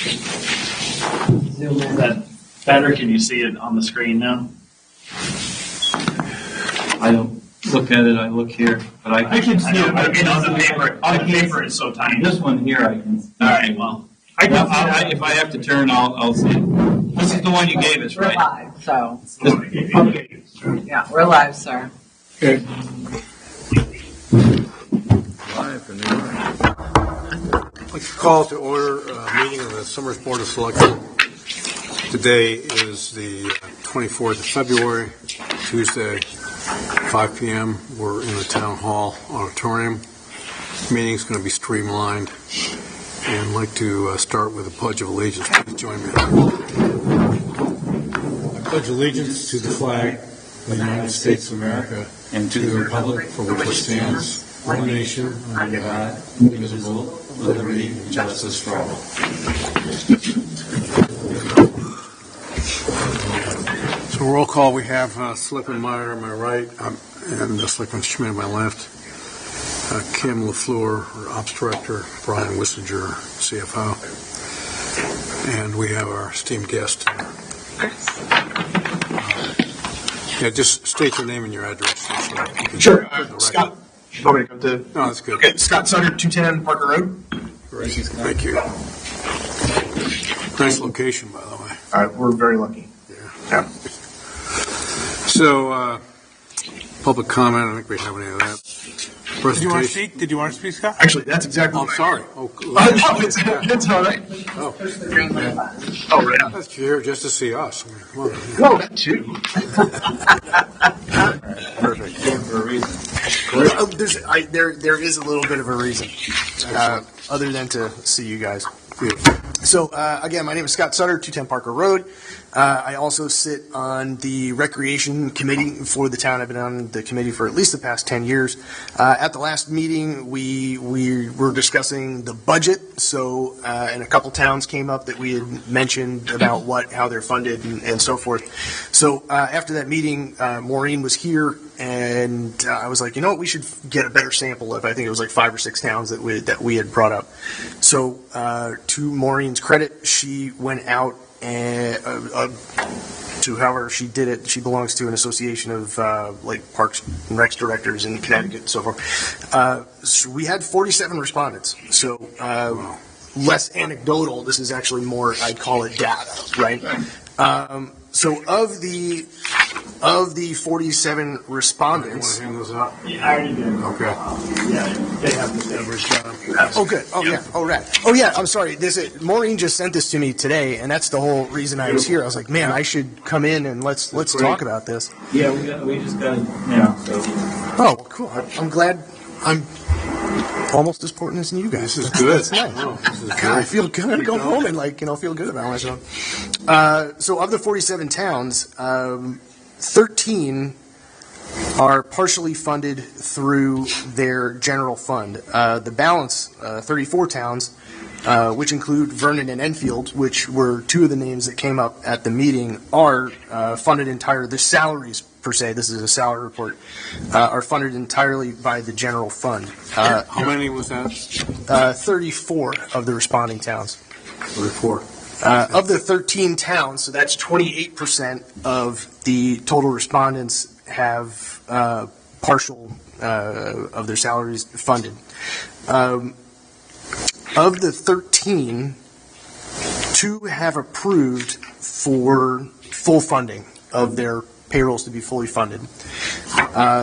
Is that better? Can you see it on the screen now? I don't look at it. I look here, but I can see it. On the paper. On the paper, it's so tiny. This one here, I can. All right. Well, if I have to turn, I'll see it. This is the one you gave us, We're right? live, so. okay. Yeah, we're live, sir. Okay. I'd like to call to order a meeting of the Summers Board of Selectmen. Today is the 24th of February, Tuesday, 5 p.m. We're in the Town Hall auditorium. The meeting's going to be streamlined. And I'd like to start with a Pledge of Allegiance. Please join me. I pledge allegiance to the flag of the United States of America and to the republic for which it stands, one nation, under God, indivisible, with liberty and justice for all. So roll call, we have Selectman Meyer on my right and Selectman Schmidt on my left. Kim LaFleur, our Ops Director, Brian Wissinger, CFO, and we have our esteemed guest. Yeah, just state your name and your address. Sure. Scott. You want me to go to? No, that's good. Okay, Scott Sutter, 210 Parker Road. Great. Thank you. Nice location, by the way. We're very lucky. Yeah. So, public comment, I don't think we have any of that. Did you want to speak? Scott? Actually, that's exactly. Oh, I'm sorry. Oh, cool. No, it's all right. Oh, Oh, right. that's here just to see us. I mean, come on. No, that too. Perfect. For a reason. There is a little bit of a reason, other than to see you guys. Beautiful. So, again, my name is Scott Sutter, 210 Parker Road. I also sit on the Recreation Committee for the town. I've been on the committee for at least the past 10 years. At the last meeting, we were discussing the budget. So, and a couple towns came up that we had mentioned about how they're funded and so forth. So, after that meeting, Maureen was here, and I was like, you know what, we should get a better sample of, I think it was like 5 or 6 towns that we had brought up. So, to Maureen's credit, she went out and to however she did it. She belongs to an association of like Parks and Recs directors in Connecticut and so forth. So we had 47 respondents. So less anecdotal. This is actually more, I'd call it data, right? So of the 47 respondents. You want to hand those out? Yeah, I already did. Okay. Yeah, they have the numbers. Oh, good. Oh, yeah. Oh, right. Oh, yeah. I'm sorry. Maureen just sent this to me today, and that's the whole reason I was here. I was like, man, I should come in and let's talk about this. Yeah, we just got it now. So. Oh, cool. I'm glad I'm almost as important as you guys. This is good. That's nice. Oh, this is God, good. I feel good. I'm going to go home and feel good about myself. So of the 47 towns, 13 are partially funded through their general fund. The balance, 34 towns, which include Vernon and Enfield, which were 2 of the names that came up at the meeting, are funded entirely. The salaries, per se, this is a salary report, are funded entirely by the general fund. How many was that? 34 of the responding towns. 34. Of the 13 towns, so that's 28% of the total respondents have partial of their salaries funded. Of the 13, 2 have approved for full funding of their payrolls to be fully funded.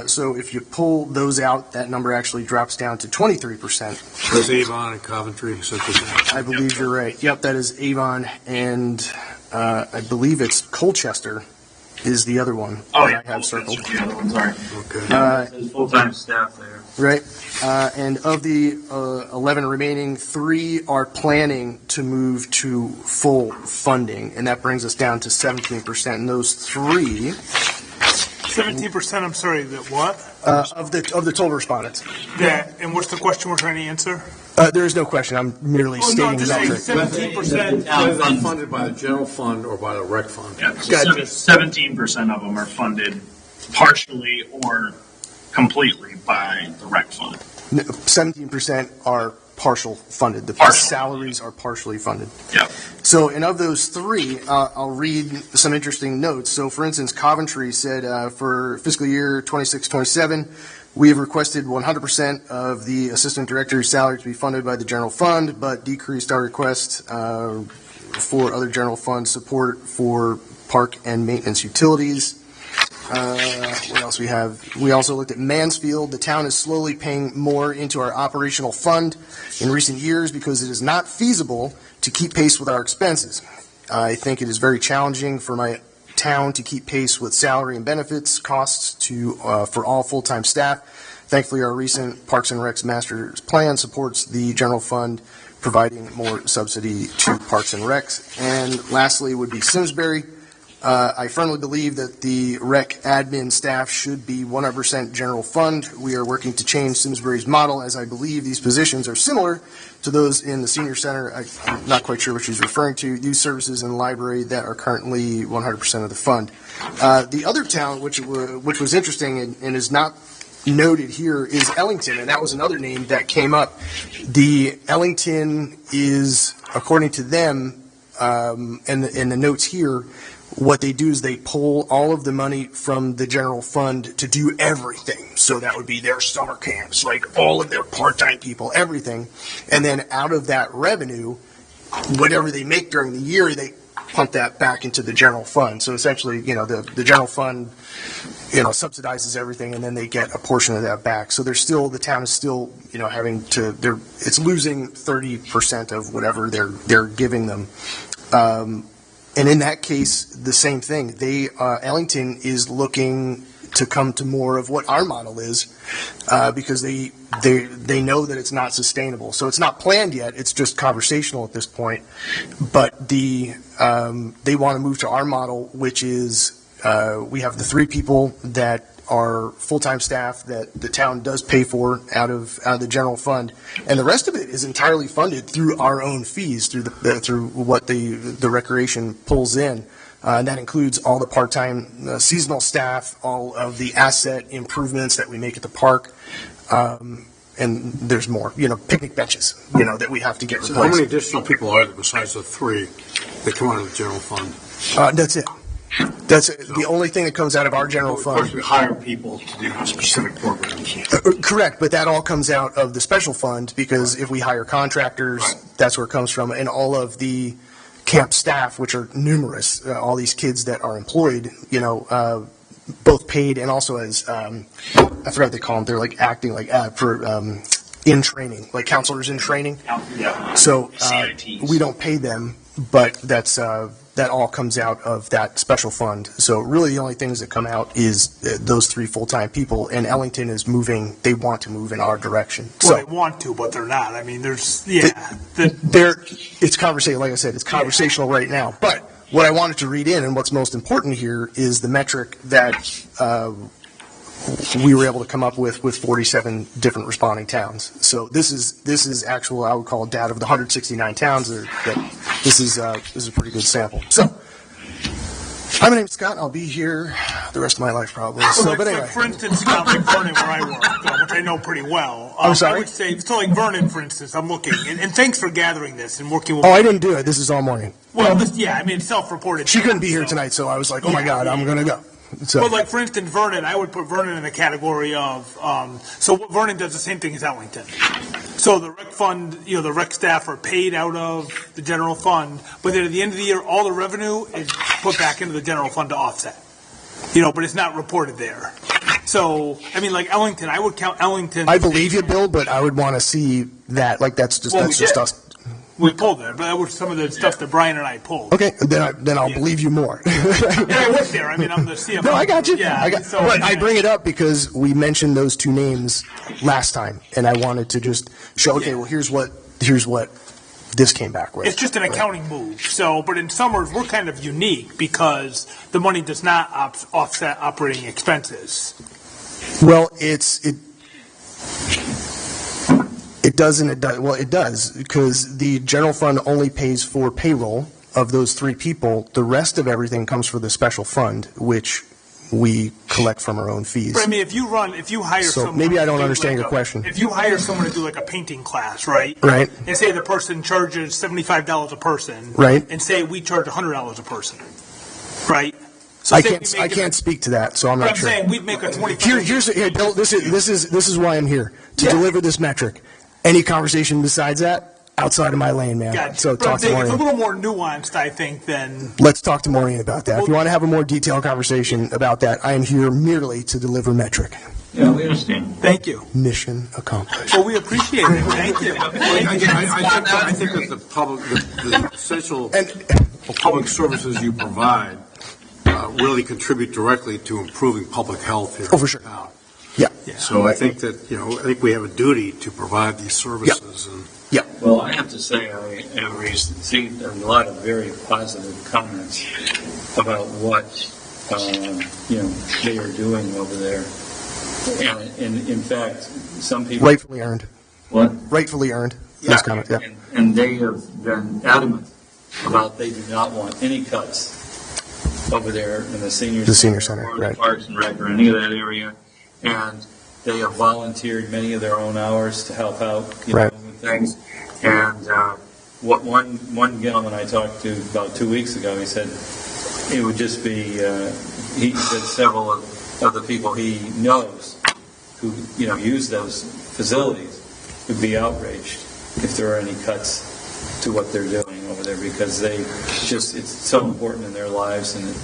So if you pull those out, that number actually drops down to 23%. There's Avon and Coventry. I believe you're right. Yep, that is Avon, and I believe it's Colchester is the other one that I have circled. The other one, sorry. Okay. There's full-time staff there. Right. And of the 11 remaining, 3 are planning to move to full funding, and that brings us down to 17%. And those 3... 17%, I'm sorry, that what? Of the total respondents. And what's the question we're trying to answer? There is no question. I'm merely stating just that. saying 17%. Is that funded by the general fund or by the rec fund? Yeah, so 17% of them are funded partially or completely by the rec fund. 17% are partial funded. The Partial. salaries are partially funded. Yep. So, and of those three, I'll read some interesting notes. So, for instance, Coventry said for fiscal year 26-27, we have requested 100% of the assistant director's salary to be funded by the general fund, but decreased our request for other general fund support for park and maintenance utilities. What else we have? We also looked at Mansfield. The town is slowly paying more into our operational fund in recent years because it is not feasible to keep pace with our expenses. I think it is very challenging for my town to keep pace with salary and benefits costs for all full-time staff. Thankfully, our recent Parks and Recs master plan supports the general fund, providing more subsidy to Parks and Recs. And lastly would be Simsbury. I firmly believe that the rec admin staff should be 100% general fund. We are working to change Simsbury's model, as I believe these positions are similar to those in the senior center. I'm not quite sure what she's referring to. Youth services and library that are currently 100% of the fund. The other town, which was interesting and is not noted here, is Ellington, and that was another name that came up. The Ellington is, according to them, and the notes here, what they do is they pull all of the money from the general fund to do everything. So that would be their summer camps, like all of their part-time people, everything. And then out of that revenue, whatever they make during the year, they pump that back into the general fund. So essentially, the general fund, subsidizes everything, and then they get a portion of that back. So the town is still, it's losing 30% of whatever they're giving them. And in that case, the same thing. Ellington is looking to come to more of what our model is, because they know that it's not sustainable. So it's not planned yet. It's just conversational at this point. But they want to move to our model, which is we have the 3 people that are full-time staff that the town does pay for out of the general fund, and the rest of it is entirely funded through our own fees, through what the recreation pulls in, and that includes all the part-time seasonal staff, all of the asset improvements that we make at the park, and there's more, picnic benches, that we have to get So replaced. how many additional people are there besides the 3 that come out of the general fund? That's it. That's it. The only thing that comes out of our general Of course, fund. we hire people to do specific programs. Correct, but that all comes out of the special fund, because if we hire contractors, Right. that's where it comes from. And all of the camp staff, which are numerous, all these kids that are employed, both paid and also as, I forgot what they call them, they're like acting like in training, like counselors in training. Yeah. So CITs. we don't pay them, but that all comes out of that special fund. So really the only things that come out is those 3 full-time people, and Ellington is moving, they want to move in our direction. Well, So they want to, but they're not. I mean, it's conversation, like I said, it's conversational right now. But what I wanted to read in, and what's most important here, is the metric that we were able to come up with 47 different responding towns. So this is actual, I would call data of the 169 towns. This is a pretty good sample. So, hi, my name's Scott. I'll be here the rest of my life probably. So, but anyway. For instance, Scott, like Vernon, where I work, which I know pretty well. I'm sorry? I would say, so like Vernon, for instance, I'm looking, and thanks for gathering this and working with. Oh, I didn't do it. This is all morning. Well, it's self-reported. She couldn't be here tonight, so I was like, oh my God, I'm going to go. So, But like, for instance, Vernon, I would put Vernon in the category of, so what Vernon does the same thing as Ellington. So the rec fund, the rec staff are paid out of the general fund, but then at the end of the year, all the revenue is put back into the general fund to offset. But it's not reported there. So, I mean, like Ellington, I would count Ellington. I believe you, Bill, but I would want to see that, like, that's just us. We pulled it, but that was some of the stuff that Brian and I pulled. Okay, then I'll believe you more. And I was there. I mean, I'm the CFO. No, I got you. Yeah. But I bring it up because we mentioned those 2 names last time, and I wanted to just show, okay, well, here's what this came back with. It's just an accounting move. So, but in Summers, we're kind of unique because the money does not offset operating expenses. Well, it doesn't. It does. Well, it does, because the general fund only pays for payroll of those 3 people. The rest of everything comes from the special fund, which we collect from our own fees. But I mean, if you hire So someone. maybe I don't to do understand like your question. If you hire someone to do like a painting class, right? Right. And say the person charges $75 a person. Right. And say we charge $100 a person, right? So I say can't, we make I it- can't speak to that, so I'm But not I'm sure. saying we'd make a 25. Here, Bill, this is why I'm here, to Yeah. deliver this metric. Any conversation besides that, outside of my lane, man. Gotcha. So But I'm talk to saying it's a Maureen. little more nuanced, I think, than. Let's talk to Maureen about that. If you want to have a more detailed conversation about that, I am here merely to deliver metric. Yeah, we understand. Thank you. Mission accomplished. Well, we appreciate it. Thank you. I think that the essential And public services you provide really contribute directly to improving public health here. Oh, for sure. in town. Yeah. So I think that, I think we have a duty to provide these services. And Well, I have to say, I have received a lot of very positive comments about what, they are doing over there. And in fact, some people. Rightfully earned. What? Rightfully earned. Those comments, yeah. And they have been adamant about they do not want any cuts over there in the senior center, or right. the Parks and Rec or any of that area. And they have volunteered many of their own hours to help out, Right. with things. And what one gentleman I talked to about 2 weeks ago, he said it would just be, he said several of the people he knows who, use those facilities would be outraged if there are any cuts to what they're doing over there, because it's so important in their lives, and it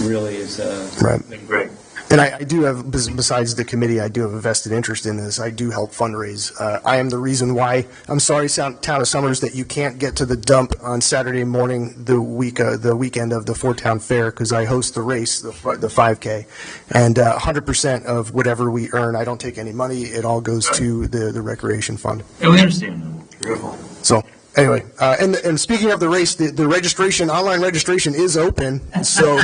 really is Right. been great. And I do have, besides the committee, I do have a vested interest in this. I do help fundraise. I am the reason why, I'm sorry, Town of Summers, that you can't get to the dump on Saturday morning, the weekend of the Fort Town Fair, because I host the race, the 5K. And 100% of whatever we earn, I don't take any money. It all goes to the recreation fund. Yeah, we understand that. Beautiful. So, anyway, and speaking of the race, the registration, online registration is open. So,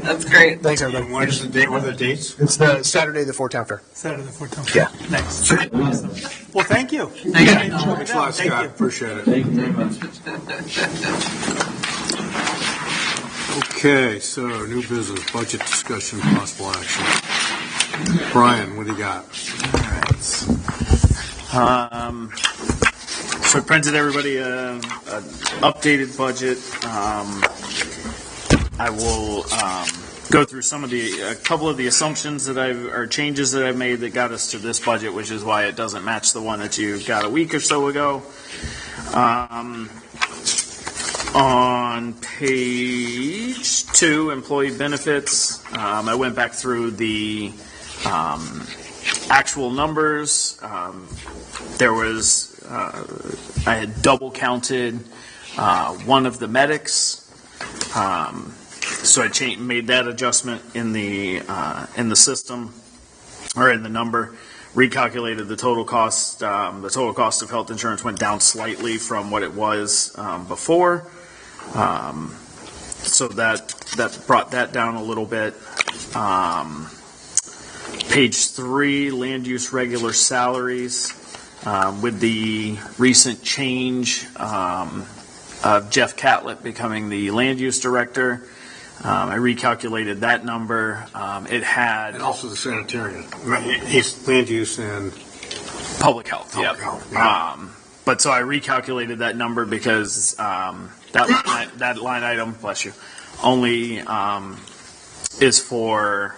That's great. thanks, everybody. what is the date? What are the dates? It's the Saturday, the Fort Town Fair. Saturday, 14th. Yeah. Nice. Awesome. Well, thank you. Thank you. Thanks a lot, Thank Scott. you. Appreciate it. Thank you very much. Okay, so new business, budget discussion, possible action. Brian, what do you got? So I printed everybody an updated budget. I will go through a couple of the assumptions or changes that I've made that got us to this budget, which is why it doesn't match the one that you got a week or so ago. On page 2, employee benefits, I went back through the actual numbers. There was, I had double counted one of the medics. So I made that adjustment in the system, or in the number. Recalculated the total cost. The total cost of health insurance went down slightly from what it was before. So that brought that down a little bit. Page 3, land use regular salaries. With the recent change of Jeff Catlett becoming the land use director, I recalculated that number. It had And also the sanitarian. He's land use and public health. Public Yep. health, yeah. But so I recalculated that number because that line item, bless you, only is for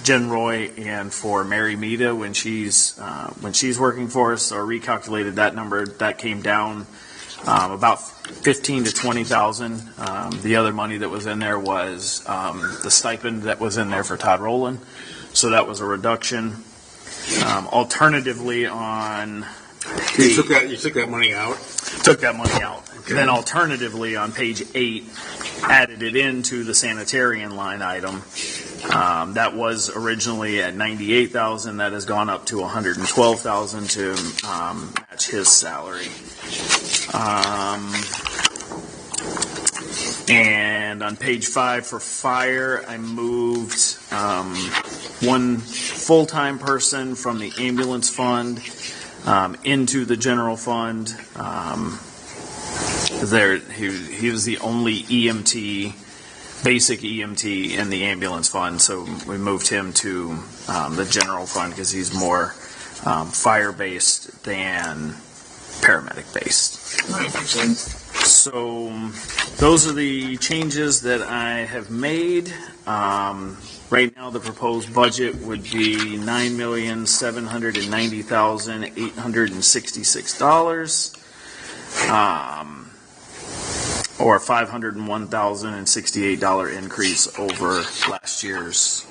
Jen Roy and for Mary Mita when she's working for us. So I recalculated that number. That came down about 15 to 20,000. The other money that was in there was the stipend that was in there for Todd Rowland. So that was a reduction. Alternatively, on you took that money out. took that money out. Okay. Then alternatively, on page 8, added it into the sanitarian line item. That was originally at 98,000. That has gone up to 112,000 to match his salary. And on page 5 for fire, I moved one full-time person from the ambulance fund into the general fund. He was the only EMT basic EMT in the ambulance fund, so we moved him to the general fund because he's more fire-based than paramedic-based. So those are the changes that I have made. Right now, the proposed budget would be $9,790,866, or $501,068 increase over last year's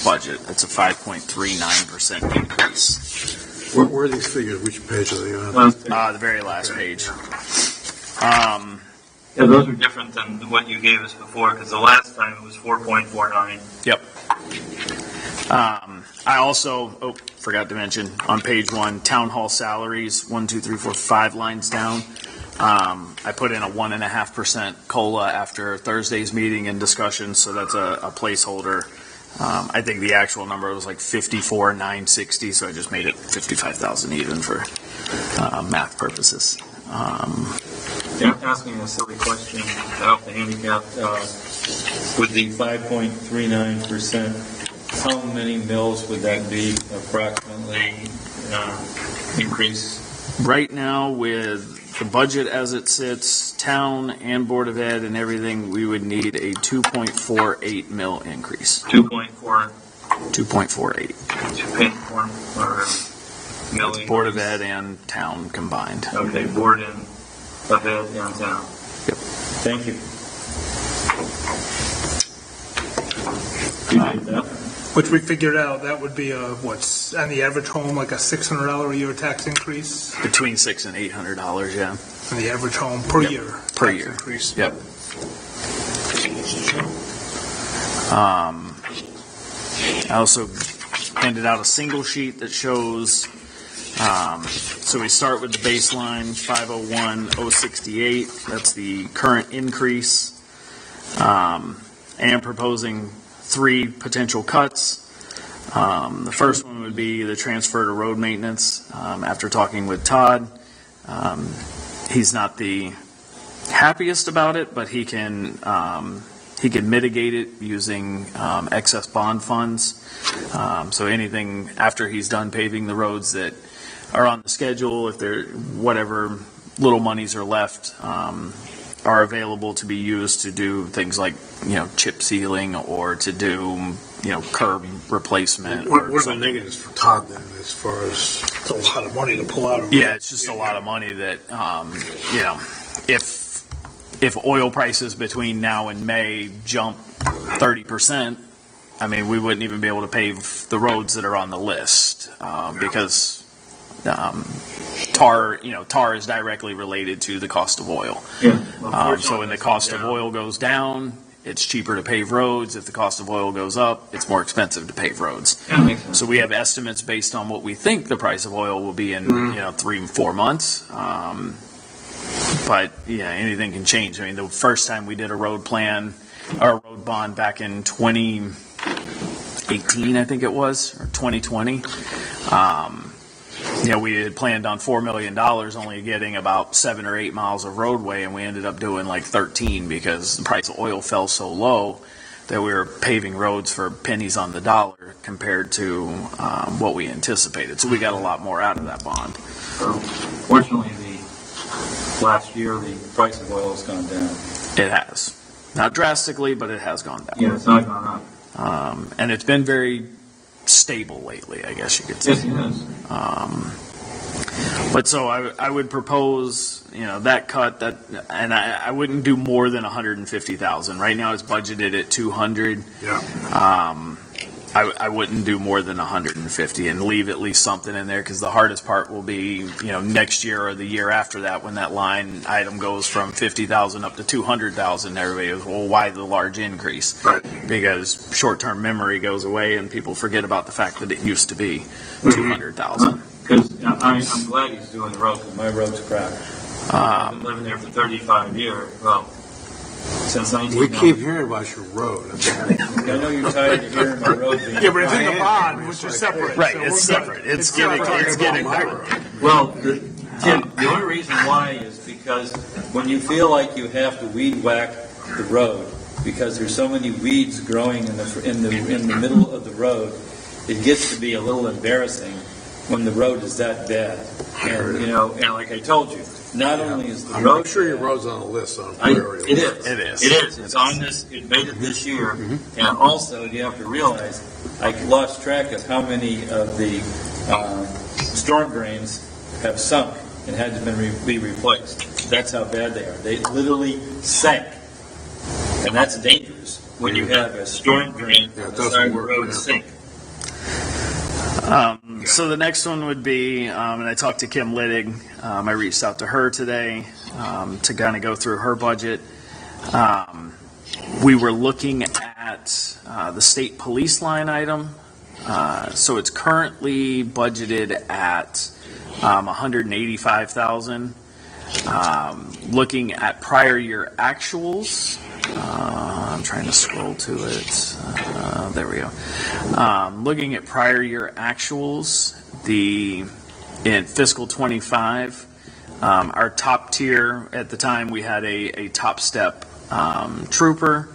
budget. That's a 5.39% increase. Where are these figures? Which page are they on? The very last page. Yeah, those are different than what you gave us before, because the last time it was 4.49. Yep. I also, forgot to mention, on page 1, town hall salaries, 1, 2, 3, 4, 5 lines down. I put in a 1.5% COLA after Thursday's meeting and discussion, so that's a placeholder. I think the actual number was like 54,960, so I just made it 55,000 even for math purposes. Yeah, I'm asking a silly question about the handicapped. With the 5.39%, how many mills would that be approximately increase? Right now, with the budget as it sits, town and Board of Ed and everything, we would need a 2.48 mil increase. 2.4. 2.48. 2.4 million. Board of Ed and town combined. Okay, Board of Ed and town. Yep. Thank you. Appreciate that. Which we figured out, that would be what's on the average home, like a $600 a year tax increase Between $600 and $800, yeah. on the average home per Yep. year. Per tax year. Increase. Yep. I also handed out a single sheet that shows, so we start with the baseline, 501,068. That's the current increase. And proposing 3 potential cuts. The first one would be the transfer to road maintenance. After talking with Todd, he's not the happiest about it, but he can mitigate it using excess bond funds. So anything after he's done paving the roads that are on the schedule, if there whatever little monies are left, are available to be used to do things like, chip sealing or to do, curb replacement. What are the negatives for Todd then, as far as? It's a lot of money to pull out of. Yeah, it's just a lot of money that, if oil prices between now and May jump 30%, I mean, we wouldn't even be able to pave the roads that are on the list, because tar is directly related to the cost of oil. Yeah. So when the cost of oil goes down, it's cheaper to pave roads. If the cost of oil goes up, it's more expensive to pave roads. Yeah, makes sense. So we have estimates based on what we think the price of oil will be in 3-4 months. But yeah, anything can change. I mean, the first time we did a road plan or a road bond back in 2018, I think it was, or 2020. We had planned on $4 million, only getting about 7 or 8 miles of roadway, and we ended up doing like 13 because the price of oil fell so low that we were paving roads for pennies on the dollar compared to what we anticipated. So we got a lot more out of that bond. Fortunately, last year the price of oil has gone down. It has. Not drastically, but it has gone down. Yeah, it's not gone up. And it's been very stable lately, I guess you could say. Yes, it is. But so I would propose, that cut, and I wouldn't do more than 150,000. Right now it's budgeted at 200. Yeah. I wouldn't do more than 150 and leave at least something in there, because the hardest part will be, next year or the year after that, when that line item goes from 50,000 up to 200,000. Everybody goes, well, why the large increase? Right. Because short-term memory goes away and people forget about the fact that it used to be 200,000. Because I'm glad he's doing the road, because my road's crap. I've been living there for 35 years. Well, since We 1990. keep hearing about your road. I know you're tired of hearing my road being. Yeah, but it's in the bond, which is separate. Right, so it's we're separate. good. It's getting better. Well, Tim, the only reason why is because when you feel like you have to weed whack the road, because there's so many weeds growing in the middle of the road. It gets to be a little embarrassing when the road is that bad. And and like I told you, not only is the road. I'm sure your road's on the list on It priority. is. It is. It is. It's on this. It made it this year. And also, you have to realize, I lost track of how many of the storm drains have sunk and had to be replaced. That's how bad they are. They literally sank. And that's dangerous when you have a storm drain on the side of the road sink. So the next one would be, and I talked to Kim Littig. I reached out to her today to kind of go through her budget. We were looking at the state police line item. So it's currently budgeted at $185,000. Looking at prior year actuals, I'm trying to scroll to it. There we go. Looking at prior year actuals, in fiscal 25, our top tier at the time we had a top step trooper.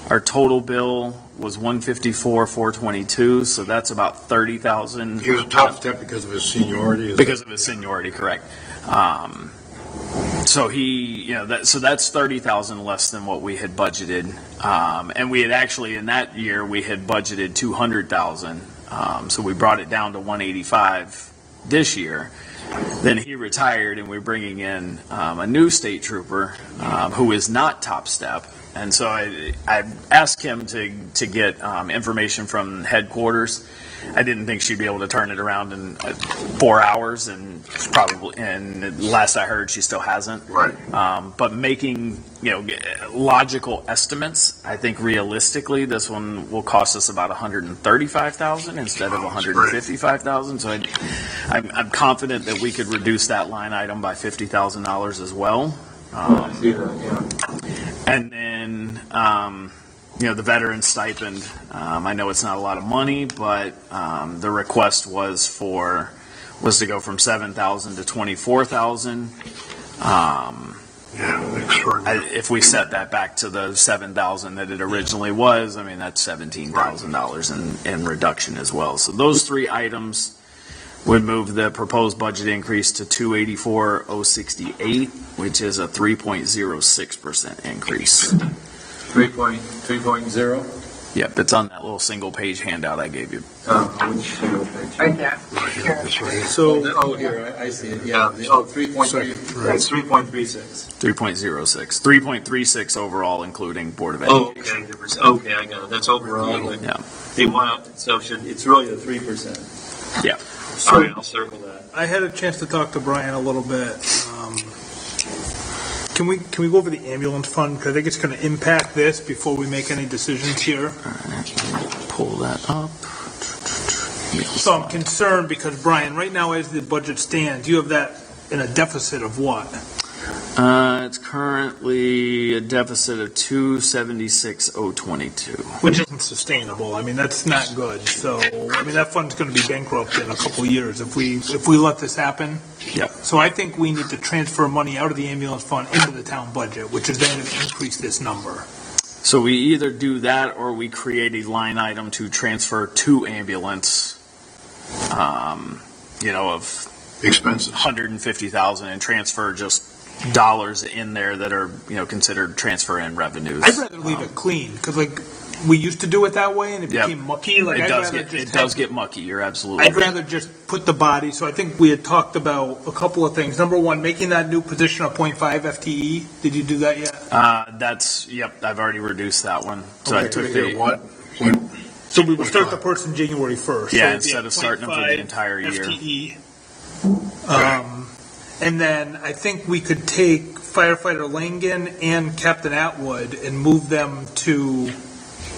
Our total bill was $154,422, so that's about $30,000. He was a top step because of his seniority. Because of his seniority, correct. So that's $30,000 less than what we had budgeted, and we had actually in that year we had budgeted $200,000. So we brought it down to $185,000 this year. Then he retired, and we're bringing in a new state trooper who is not top step. And so I asked him to get information from headquarters. I didn't think she'd be able to turn it around in 4 hours, and last I heard, she still hasn't. Right. But making logical estimates, I think realistically, this one will cost us about $135,000 instead of $155,000. So I'm confident that we could reduce that line item by $50,000 as well. I see that, yeah. And then, the veteran stipend, I know it's not a lot of money, but the request was to go from $7,000 to $24,000. If we set that back to the $7,000 that it originally was, that's $17,000 in reduction as well. So those three items would move the proposed budget increase to $284,068, which is a 3.06% increase. 3.0? Yep, it's on that little single page handout I gave you. Which single page? Right there. That's right. So, here, I see it, yeah. 3.3, that's 3.36. 3.06. 3.36 overall, inclling Board of Oh, Education. okay, I got it. That's overall. But Yeah. they want, so it's really the 3%. Yeah. All right, I'll circle that. I had a chance to talk to Brian a little bit. Can we go over the ambulance fund? Because I think it's going to impact this before we make any decisions here. Pull that up. So I'm concerned because, Brian, right now as the budget stands, you have that in a deficit of what? It's currently a deficit of $276,022. Which isn't sustainable. That's not good. So, that fund's going to be bankrupt in a couple of years if we let this happen. Yep. So I think we need to transfer money out of the ambulance fund into the town budget, which is then going to increase this number. So we either do that or we create a line item to transfer to ambulance, of Expenses. $150,000 and transfer just dollars in there that are, considered transfer in revenues. I'd rather leave it clean because, we used to do it that way and it became mucky. It does get mucky. You're absolutely I'd right. rather just put the body. So I think we had talked about a couple of things. Number one, making that new position a 0.5 FTE. Did you do that yet? I've already reduced that one. So Okay. I took What? So we would start the person January 1st. Yeah, So it'd be instead a of starting them for the entire year. FTE. And then I think we could take firefighter Langen and Captain Atwood and move them to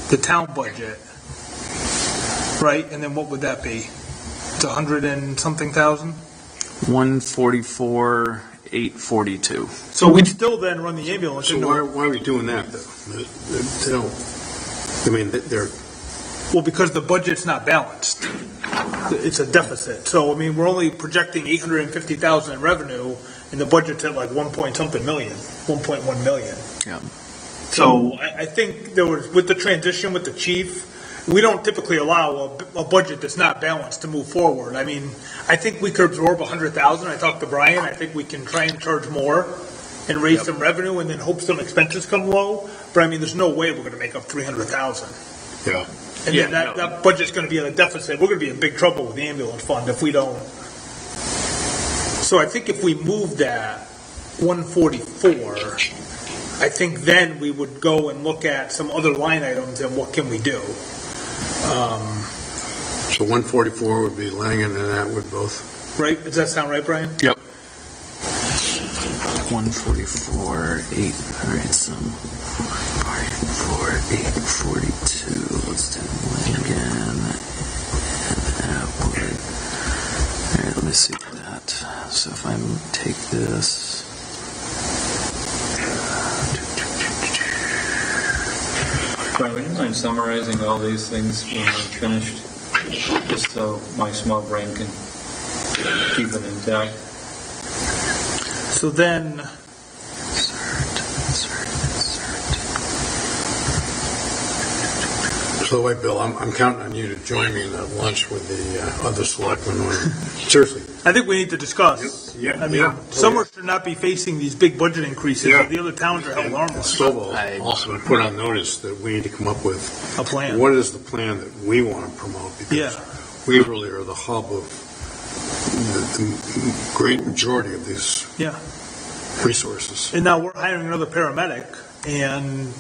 the town budget, right? And then what would that be? It's 100 and something thousand? 144,842. So we'd still then run the ambulance. So into- why are we doing that, though? They don't, they're, Well, because the budget's not balanced. It's a deficit. So, we're only projecting $850,000 in revenue, and the budget's at 1 point something million, 1.1 million. Yeah. So, I think there was, with the transition with the chief, we don't typically allow a budget that's not balanced to move forward. I mean, I think we could absorb 100,000. I talked to Brian. I think we can try and charge more and raise some revenue and then hope some expenses come low. But I mean, there's no way we're going to make up 300,000. Yeah. And then that budget's going to be at a deficit. We're going to be in big trouble with the ambulance fund if we don't. So I think if we move that 144, I think then we would go and look at some other line items and what can we do. So 144 would be Langen and Atwood both. Right? Does that sound right, Brian? Yep. 144, 8, all right, so 144, 842, let's do Langen and Atwood. All right, let me see that. So if I take this, Brian, would you mind summarizing all these things when we're finished? Just so my small brain can keep it intact. So then, So wait, Bill, I'm counting on you to join me in that lunch with the other selectmen. Seriously. I think we need to discuss. Yeah, I mean, yeah. Summers should not be facing these big budget increases. Yeah. The other towns are held harmless. Snowball also been put on notice that we need to come up with A plan. what is the plan that we want to promote, because Yeah. we really are the hub of the great majority of these Yeah. resources. And now we're hiring another paramedic, and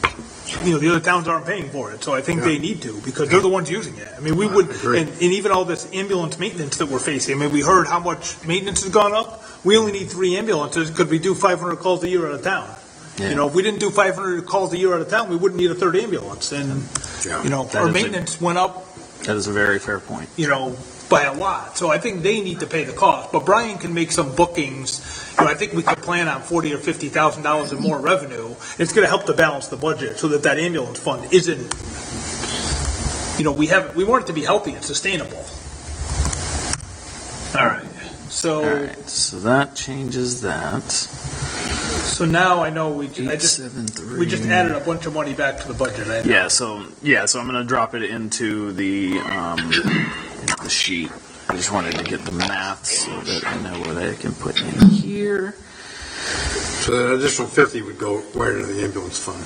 the other towns aren't paying for it. So I think they need to, because they're the ones using it. I mean, we would, agree. and even all this ambulance maintenance that we're facing. I mean, we heard how much maintenance has gone up. We only need 3 ambulances. Could we do 500 calls a year out of town? Yeah. If we didn't do 500 calls a year out of town, we wouldn't need a third ambulance. And Yeah. That our is maintenance went up, that is a very fair point. by a lot. So I think they need to pay the cost. But Brian can make some bookings. I think we could plan on $40,000 or $50,000 in more revenue. It's going to help to balance the budget so that ambulance fund isn't. We want it to be healthy and sustainable. All right. So All right, so that changes that. so now I know we just 873. we just added a bunch of money back to the budget. I know. So I'm going to drop it into the sheet. I just wanted to get the math so that I know what I can put in here. So that additional 50 would go right into the ambulance fund.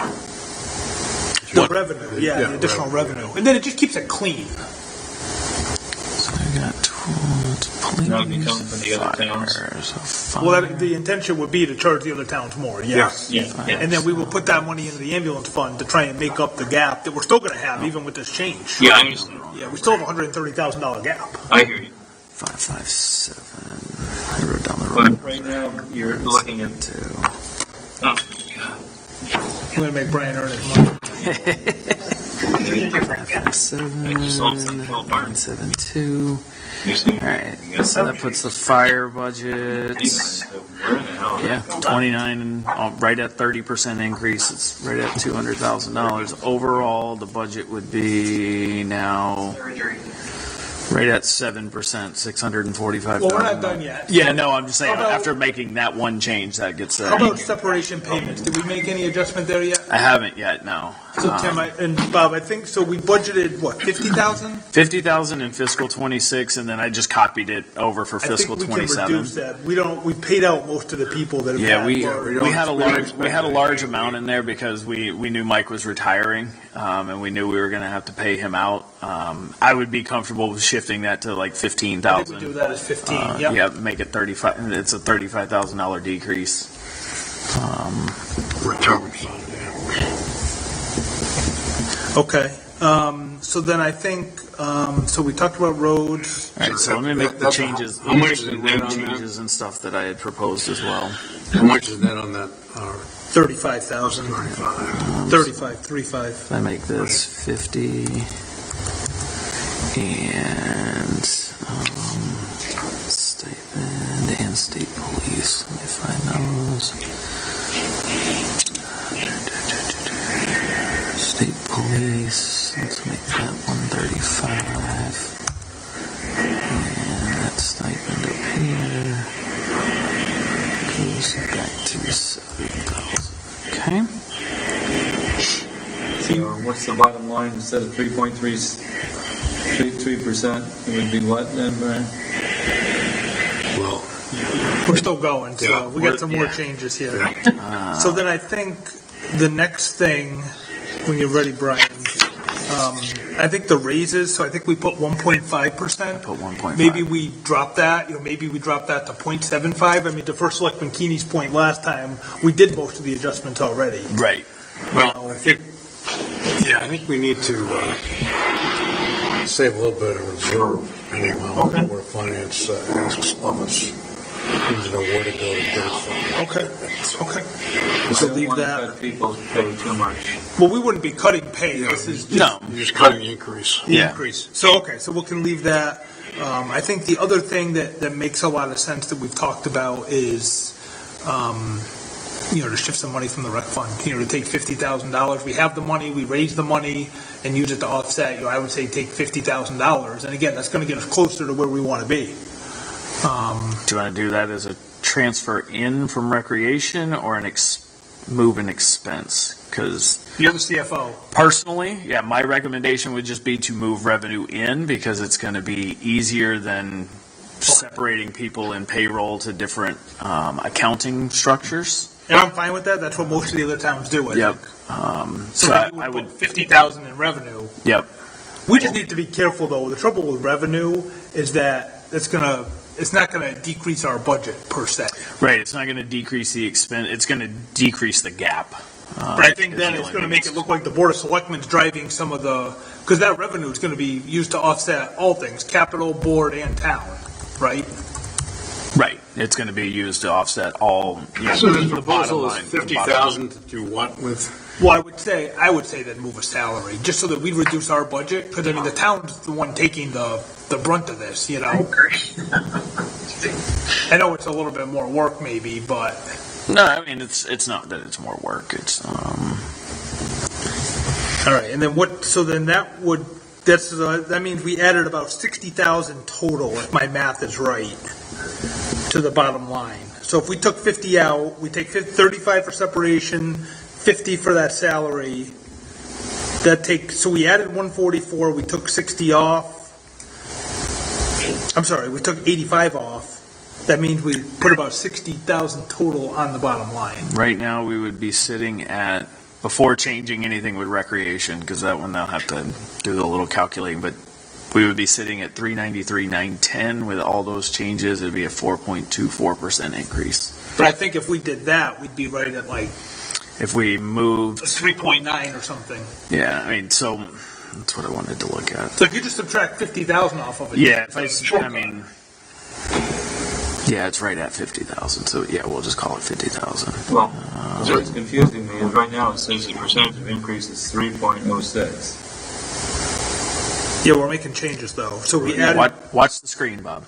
The revenue, the additional revenue. And then it just keeps it clean. So I got 12 Now it can come from the other towns. Well, the intention would be to charge the other towns more, yes. Yeah. And then we will put that money into the ambulance fund to try and make up the gap that we're still going to have even with this change. yeah, I understand. Yeah, we still have a $130,000 gap. I hear you. 557. I wrote down the wrong. But right now, you're looking at two. Oh, I'm going to make Brian earn his money. 557. 972. All right. So that puts the fire budget. Yeah, 29 and right at 30% increase. It's right at $200,000 overall. The budget would be now right at 7%, $645,000. Well, we're not done yet. Yeah, no, I'm just saying How about- after making that one change, that gets. How about separation payments? Did we make any adjustment there yet? I haven't yet. No. So Tim and Bob, I think so. We budgeted what, 50,000? 50,000 in fiscal 26, and then I just copied it over for fiscal I think we 27. can reduce that. We paid out most of the people that have Yeah, had we for- had a large amount in there because we knew Mike was retiring, and we knew we were going to have to pay him out. I would be comfortable with shifting that to like I think we 15,000. do that as 15. Yep. Yeah, make it 35. It's a $35,000 decrease. Retirement fund, yeah. Okay. So then I think, so we talked about roads. All right, so let me make the changes. How much is the it net on that? changes and stuff that I had proposed as well. How much is that on that? 35,000. 35. If I make this 50 and stipend and state police. Let me find those. State police. Let's make that 135. And that stipend up here goes back to 7,000. Okay. what's the bottom line instead of 3.3%? It would be what then, Brian? Well, We're still going, so Yeah, we got some more changes here. yeah. So then I think the next thing, when you're ready, Brian, I think the raises, so I think we put 1.5%. Put 1.5. Maybe we drop that, maybe we drop that to 0.75. I mean, to First Selectman Keeney's point last time, we did most of the adjustments already. Right. Well, I think, I think we need to save a little bit of reserve, depending on what the Board of Finance asks of us. Need to know where to go to get it from. okay. We So don't leave want to that. cut people pay too much. Well, we wouldn't be cutting pay. This is just No. You're just cutting the increase. the Yeah. increase. So, okay, so we can leave that. I think the other thing that makes a lot of sense that we've talked about is, to shift some money from the rec fund, to take $50,000. We have the money, we raise the money and use it to offset, I would say take $50,000. And again, that's going to get us closer to where we want to be. Do you want to do that as a transfer in from recreation or move an expense? Because You're the CFO. personally, my recommendation would just be to move revenue in because it's going to be easier than separating people in payroll to different accounting structures. And I'm fine with that. That's what most of the other towns do. I Yep. think. So So I I would. put 50,000 in revenue. Yep. We just need to be careful, though. The trouble with revenue is that it's not gonna decrease our budget per se. Right. It's not going to decrease the expense. It's going to decrease the gap. But I think is then the it's only gonna thing. make it look like the Board of Selectmen's driving some of because that revenue is gonna be used to offset all things, capital, board, and town, right? Right. It's going to be used to offset all. So the the proposal bottom is line, the bottom line. 50,000 to do what with? Well, I would say then move a salary, just so that we reduce our budget, because I mean, the town's the one taking the brunt of this, I agree. I know it's a little bit more work maybe, but No, I mean it's not that it's more work. It's all right. And then that means we added about 60,000 total, if my math is right, to the bottom line. So if we took 50 out, we take 35 for separation, 50 for that salary. So we added 144, we took 60 off. I'm sorry, we took 85 off. That means we put about 60,000 total on the bottom line. right now we would be sitting at before changing anything with recreation because that one they'll have to do a little calculating, but we would be sitting at 393,910 with all those changes. It'd be a 4.24% increase. But I think if we did that, we'd be right at like If we moved, 3.9 or something. yeah, I mean, so that's what I wanted to look at. So if you just subtract 50,000 off of it. Yeah, it's right at 50,000. So yeah, we'll just call it 50,000. Well, what's confusing me is right now it says the percentage of increase is 3.06. Yeah, we're making changes though. So we added. Watch the screen, Bob.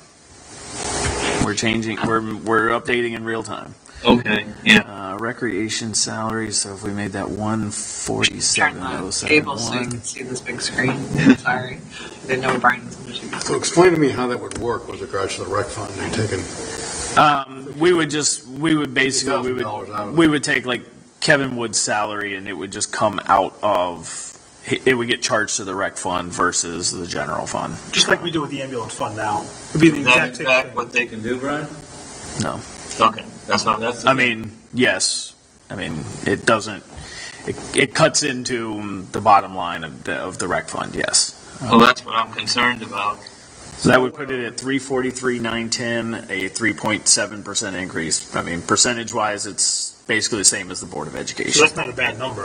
We're changing. We're updating in real time. Okay, yeah. Recreation salaries. So if we made that Turn 147,071. the cable so you can see this big screen. Sorry. Didn't know Brian was watching. So explain to me how that would work with regards to the rec fund. You're taking We would basically $50,000 out of it. we would take like Kevin Wood's salary and it would just come out of. It would get charged to the rec fund versus the general fund. Just like we do with the ambulance fund now. It'd be the Is that exact in same fact thing. what they can do, Brian? No. Okay, that's the I mean, yes. I mean, it doesn't. It cuts into the bottom line of the rec fund. Yes. Well, that's what I'm concerned about. So that would put it at 343,910, a 3.7% increase. I mean, percentage-wise, it's basically the same as the Board of So Education. that's not a bad number.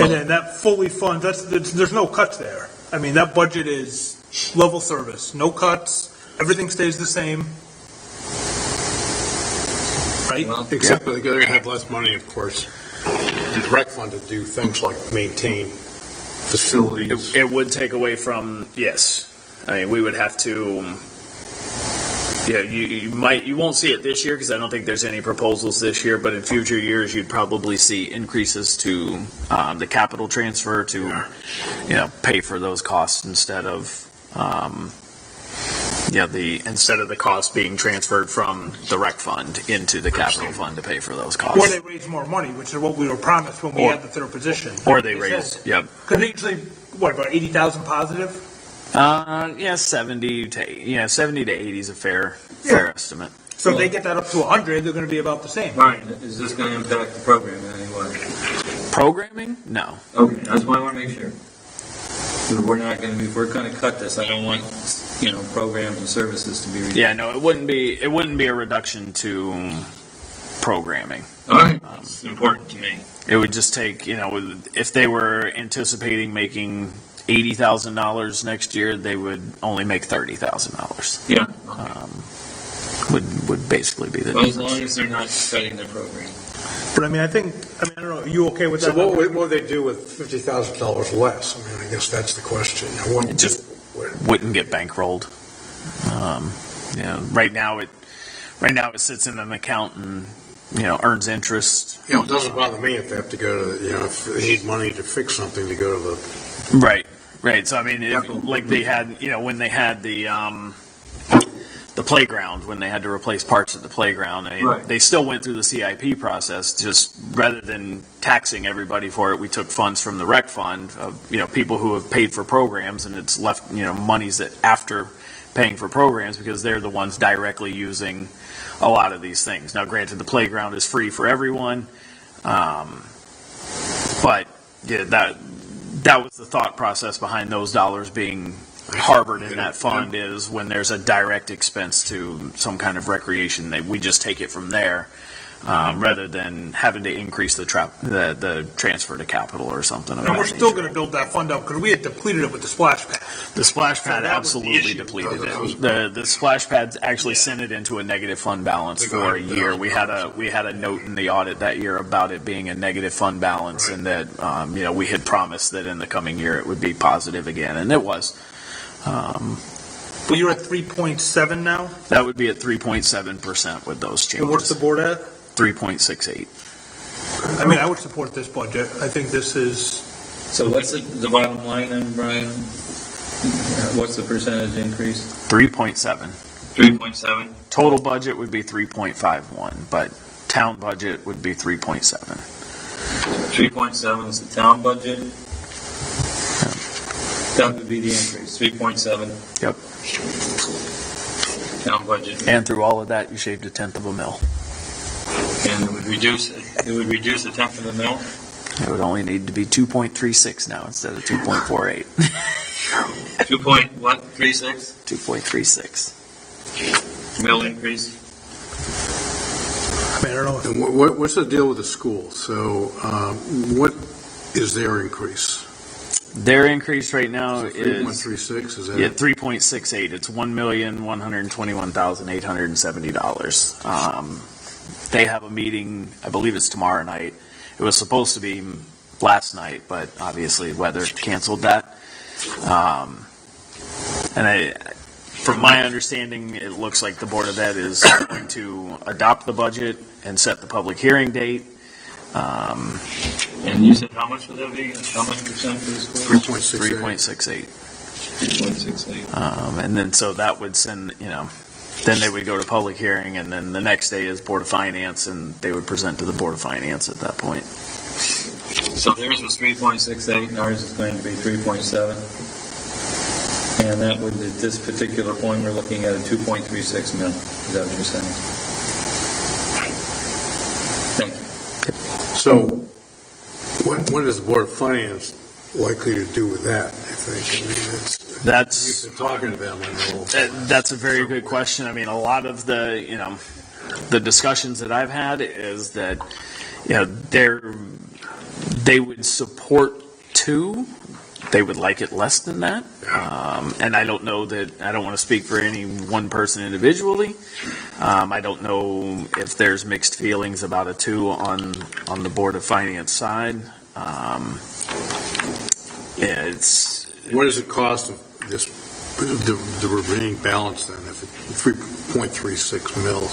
And then that fully funds, there's no cuts there. I mean, that budget is level service, no cuts, everything stays the same. Right? Well, Except that they're going to have less money, of course, in the rec fund to do things like maintain facilities. It would take away from, yes. I mean, we would have to, you won't see it this year because I don't think there's any proposals this year, but in future years, you'd probably see increases to the capital transfer to, pay for those costs instead of Yeah, instead of the cost being transferred from the rec fund into the capital fund to pay for those Or costs. they raise more money, which is what we were promised when we Or- had the third position. Or they raise, yep. Because usually, what, about 80,000 positive? Yeah, 70 to 80 is a fair estimate. So if they get that up to 100, they're going to be about the same. Brian, is this going to impact the program in any way? Programming? No. Okay, that's why I want to make sure. We're not going to be, if we're going to cut this, I don't want, programs and services to be reduced. Yeah, no, it wouldn't be a reduction to programming. All right, that's important to me. It would just take, if they were anticipating making $80,000 next year, they would only make $30,000. Yeah. Would basically be the Well, as difference. long as they're not cutting their program. But I don't know, are you okay with So that? what would they do with $50,000 less? I mean, I guess that's the question. It just wouldn't get bankrolled. Right now it sits in an account and earns interest. It doesn't bother me if they have to go to, if they need money to fix something, to go to the. Right. So I mean, like they had, when they had the playground, when they had to replace parts of the playground, they still went through the CIP process. Just rather than taxing everybody for it, we took funds from the rec fund of people who have paid for programs, and it's left monies that after paying for programs, because they're the ones directly using a lot of these things. Now, granted, the playground is free for everyone, but that was the thought process behind those dollars being harbored in that fund, is when there's a direct expense to some kind of recreation, we just take it from there, rather than having to increase the transfer to capital or something. And we're still going to build that fund up, because we had depleted it with the splash pad. The splash pad that was the absolutely issue. depleted it. The splash pads actually sent it into a negative fund balance for a year. We had a note in the audit that year about it being a negative fund balance, and that we had promised that in the coming year it would be positive again, and it was. Well, you're at 3.7 now? That would be at 3.7% with those changes. And what's the board at? 3.68. I mean, I would support this budget. I think this is, So what's the bottom line then, Brian? What's the percentage increase? 3.7. 3.7? Total budget would be 3.51, but town budget would be 3.7. 3.7 is the town budget? That would be the increase, 3.7. Yep. Town budget. And through all of that, you shaved a tenth of a mil. And it would reduce a tenth of a mil? It would only need to be 2.36 now instead of 2.48. 2.36? 2.36. Mil increase? I don't know. And what's the deal with the school? So what is their increase? Their increase right now is 3.36, is that? 3.68. It's $1,121,870. They have a meeting, I believe it's tomorrow night. It was supposed to be last night, but obviously weather canceled that. From my understanding, it looks like the Board of Ed is going to adopt the budget and set the public hearing date. And you said how much would that be? How much percent for the school? 3.68. 3.68. 3.68. And then so that would send, then they would go to public hearing, and then the next day is Board of Finance, and they would present to the Board of Finance at that point. So theirs was 3.68, and ours is going to be 3.7. And that would, at this particular point, we're looking at a 2.36 mil. Is that what you're saying? Thank you. So what is the Board of Finance likely to do with that, I think? I mean, That's you've been talking to them, I know. that's a very good question. I mean, a lot of the the discussions that I've had is that they would support 2. They would like it less than that. And I don't know that, I don't want to speak for any one person individually. I don't know if there's mixed feelings about a 2 on the Board of Finance side. What does it cost of this, the remaining balance then? If it's 3.36 mils,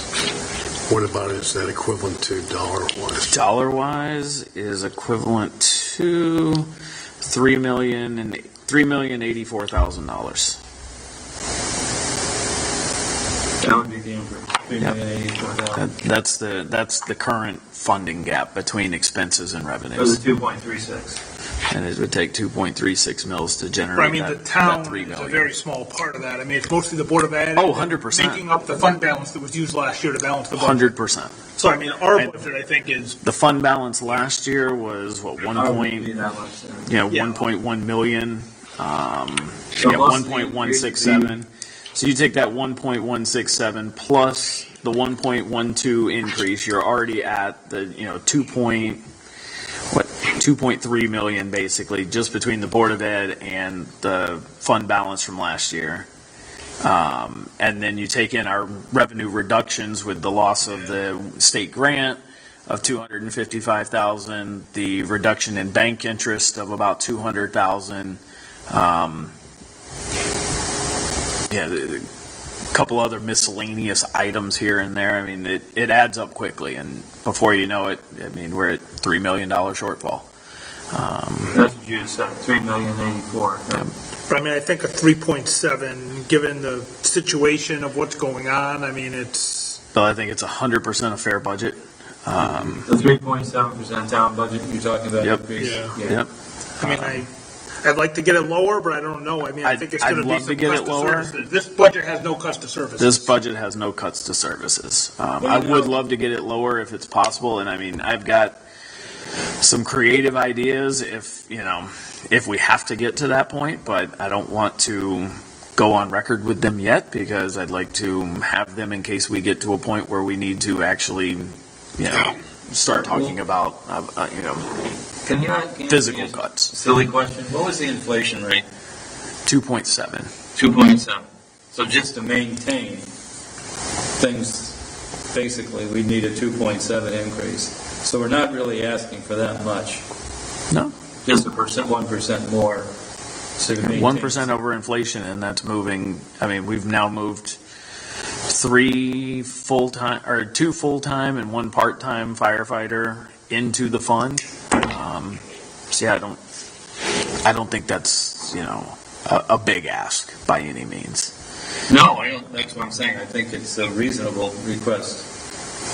what about, is that equivalent to dollar-wise? Dollar-wise is equivalent to $3,084,000. $3,084,000. That's the current funding gap between expenses and It was revenues. 2.36. And it would take 2.36 mils to But I generate mean, the that town 3 is a million. very small part of that. I mean, it's mostly the Board of Ed. Oh, 100%. Making up the fund balance that was used last year to balance the budget. 100%. So I mean, our And- budget, I think, is, The fund balance last year was what, It wouldn't be that much then. Yeah. 1.1 million, So most of the 1.167. So you take that 1.167 plus the 1.12 increase, you're already at the, 2.3 million basically, just between the Board of Ed and the fund balance from last year. And then you take in our revenue reductions with the loss of the state grant of 255,000, the reduction in bank interest of about 200,000. A couple other miscellaneous items here and there. I mean, it adds up quickly, and before you know it, I mean, we're at $3 million shortfall. That's what you said, $3,084,000. but I mean, I think a 3.7, given the situation of what's going on, I mean, it's, So I think it's 100% a fair budget. The 3.7% town budget you're talking about Yep. increase? Yeah. Yep. I mean, I'd like to get it lower, but I don't know. I mean, I think it's I'd going to be love to some get cuts it to lower. services. This budget has no cuts to services. This budget has no cuts to services. I would love to get it lower if it's possible, and I mean, I've got some creative ideas if we have to get to that point, but I don't want to go on record with them yet because I'd like to have them in case we get to a point where we need to actually, start talking about, Can you physical ask me a cuts. silly question? What was the inflation rate? 2.7. 2.7. So just to maintain things, basically, we need a 2.7 increase. So we're not really asking for that much. No. Just 1% more. So to maintain- 1% over inflation, and that's moving. I mean, we've now moved 2 full-time and 1 part-time firefighter into the fund. So yeah, I don't think that's a big ask by any means. No, I don't. That's what I'm saying. I think it's a reasonable request.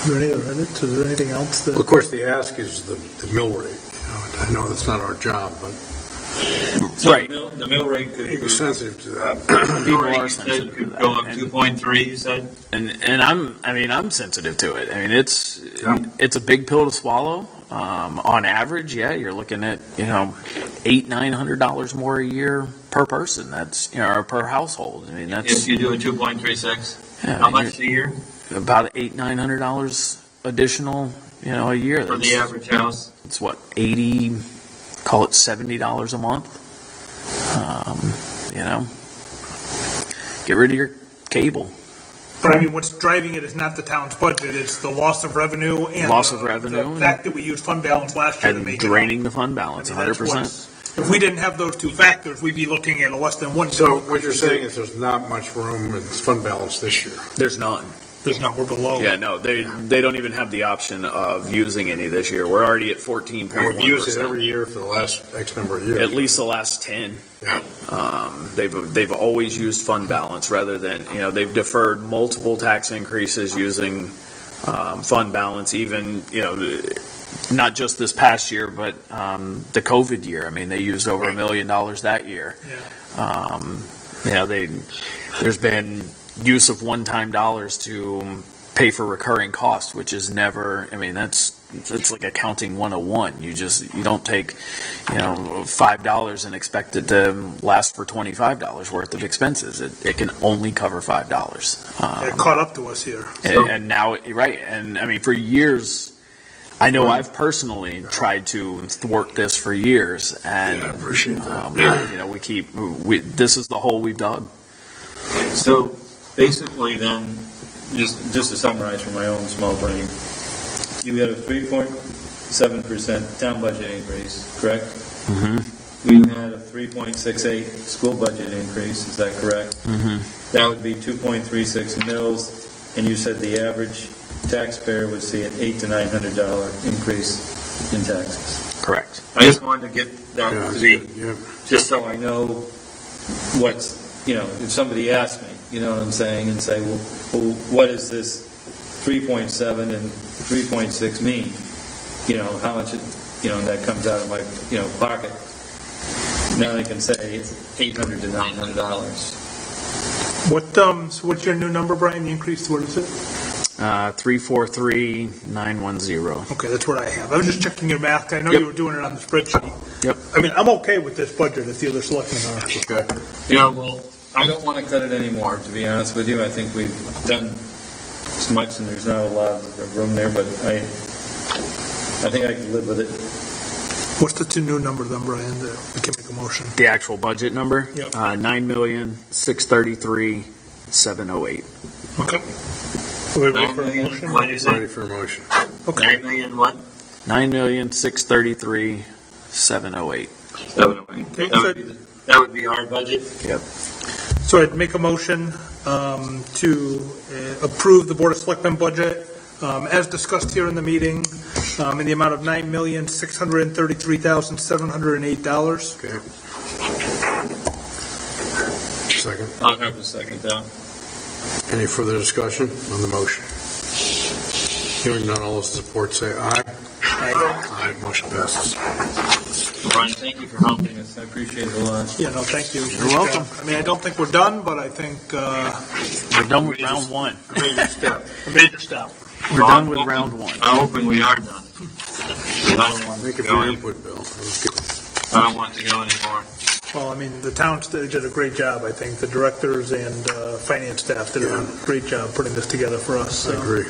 Is there any other edits? Is there anything else that? Well, of course, the ask is the mill rate. I know that's not our job, but So Right. The mill rate could we're sensitive to that. People you are said sensitive to could that. go up And- 2.3. You said. And I'm sensitive to it. I mean, it's a big pill to swallow. On average, yeah, you're looking at $800-900 more a year per person. That's or per household. I mean, If that's you do a 2.36, yeah, how much a year about $800-900 additional, a year. for the average house? It's what, 80, call it $70 a month. Get rid of your cable. But I mean, what's driving it is not the town's budget, it's the loss of revenue and Loss of revenue the fact that we used fund balance last year to And make it up. draining the fund I balance, mean, that's 100%. what's- If we didn't have those two factors, we'd be looking at a less than 1. So what you're saying is there's not much room in fund balance this year. There's none. There's not, we're below. Yeah, no, they don't even have the option of using any this year. We're already at 14.1%. We've used it every year for the last X number of years. At least the last 10. Yeah. They've always used fund balance rather than, they've deferred multiple tax increases using fund balance, even, not just this past year, but the COVID year. I mean, they used over $1 million that year. Yeah. There's been use of one-time dollars to pay for recurring costs, which is never, I mean, it's like accounting 101. You don't take, $5 and expect it to last for $25 worth of expenses. It can only cover $5. It caught up to us here. And now, right, and I mean, for years, I know I've personally tried to thwart this for years, and Yeah, I appreciate that. this is the hole we've dug. So basically, then, just to summarize from my own small brain, you had a 3.7% town budget increase, correct? Mm-hmm. We had a 3.68 school budget increase. Is that correct? Mm-hmm. That would be 2.36 mils, and you said the average taxpayer would see an $800 to $900 increase in taxes. Correct. I just wanted to get that Yeah, to be, yeah. just so I know what's, if somebody asked me, you know what I'm saying, and say, well, what is this 3.7 and 3.6 mean? You know, how much, that comes out of my, pocket. Now they can say it's $800 to $900. So what's your new number, Brian? The increase, what is it? 343,910. Okay, that's what I have. I was just checking your math. I know you were doing it on the spreadsheet. Yep. I mean, I'm okay with this budget if the other selectmen are. Okay. Well, I don't want to cut it anymore, to be honest with you. I think we've done as much and there's not a lot of room there, but I think I can live with it. What's the new number then, Brian, that we can make a motion? The actual budget number? Yep. 9,633,708. Okay. Are we ready for a motion? What is Ready it? for a motion. Okay. 9 million what? 9,633,708. That would be our budget? Yep. So I'd make a motion to approve the Board of Selectmen budget as discussed here in the meeting in the amount of $9,633,708. Okay. Second. I'll have a second down. Any further discussion on the motion? Hearing none, all those in support say aye. Aye. Motion passes. Brian, thank you for helping us. I appreciate it a lot. Yeah, no, thank you. You're welcome. I mean, I don't think we're done, but I think We're done with round one. a major step. We're done with round one. I'm hoping we are done. I don't want Thank to you for go your any- input, Bill. That was good. I don't want to go anymore. Well, I mean, the town did a great job, I think. The directors and finance staff did a great job putting this together for us. I agree.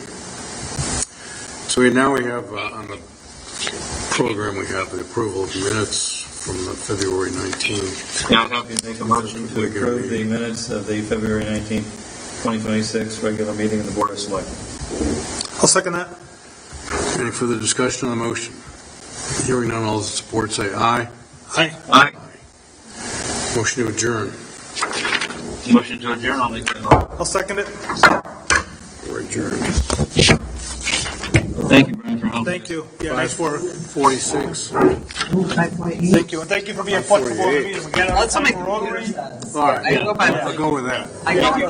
So now we have on the program, we have the approval of minutes from the February 19th. Now, I'll help you make a motion to approve the minutes of the February 19th, 2026 regular meeting of the Board of Selectmen. I'll second that. Any further discussion on the motion? Hearing none, all those in support say aye. Aye. Aye. Motion to adjourn. Motion to adjourn, I'll make that motion. I'll second it. We're adjourned. Thank you, Brian, for helping. Thank you. Yeah, nice work. 46. Thank you, and thank you for being flexible in the meeting. We got it on Let somebody time for Rotary. All right, I go by I'll go with that. I go